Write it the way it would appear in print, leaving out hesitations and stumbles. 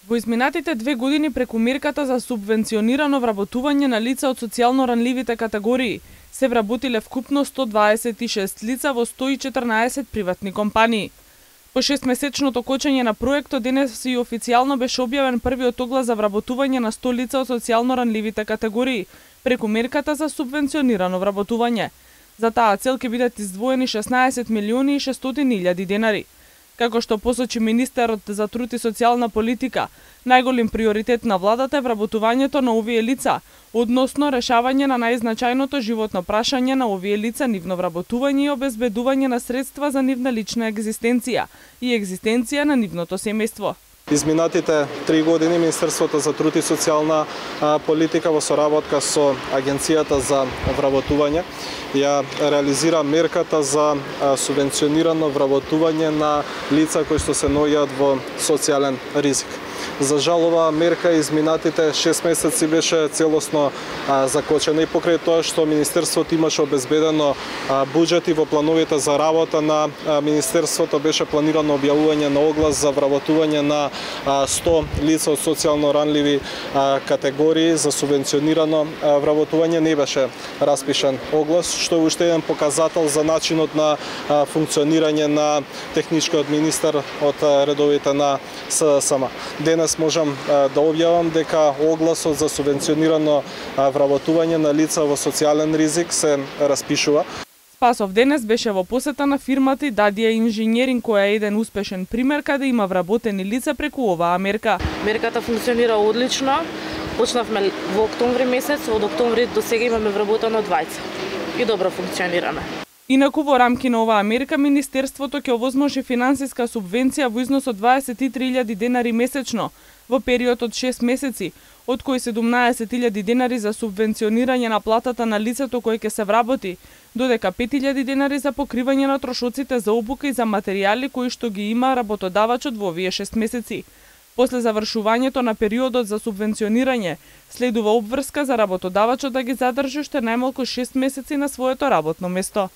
Во изминатите 2 години преку мерката за субвенционирано вработување на лица од социјално ранливите категории се вработиле вкупно 126 лица во 114 приватни компании. По 6-месечното кочење на проектот денес и официјално беше објавен првиот оглас за вработување на 100 лица од социјално ранливите категории преку мерката за субвенционирано вработување. За таа цел ќе бидат издвоени 16 милиони и 600 илјади денари. Како што посочи министерот за труд и социјална политика, најголем приоритет на владата е вработувањето на овие лица, односно решавање на најзначајното животно прашање на овие лица, нивно вработување и обезбедување на средства за нивна лична екзистенција и екзистенција на нивното семејство. Изминатите 3 години Министерството за труд и социјална политика во соработка со Агенцијата за вработување ја реализира мерката за субвенционирано вработување на лица кои што се наоѓаат во социјален ризик. За жал, оваа мерка изминатите 6 месеци беше целосно закочена и покрај тоа што Министерството имаше обезбедено буџети во плановите за работа на Министерството беше планирано објавување на оглас за вработување на 100 лица од социјално ранливи категории за субвенционирано вработување, не беше распишан оглас, што е уште еден показател за начинот на функционирање на техничкиот министер од редовите на СДСМ. Денес можам да објавам дека огласот за субвенционирано вработување на лица во социјален ризик се распишува. Спасов денес беше во посета на фирмата Дадија Инженеринг, која е еден успешен пример каде има вработени лица преку оваа мерка. Мерката функционира одлично. Почнавме во октомври месец, од октомври до сега имаме вработено 20 и добро функционираме. Инаку во рамки на оваа мерка Министерството ќе овозможи финансиска субвенција во износ од 23.000 денари месечно во период од 6 месеци, од кои 17.000 денари за субвенционирање на платата на лицето кој ќе се вработи, додека 5.000 денари за покривање на трошоците за обука и за материјали кои што ги има работодавачот во овие 6 месеци. После завршувањето на периодот за субвенционирање, следува обврска за работодавачот да ги задржи уште најмалку 6 месеци на своето работно место.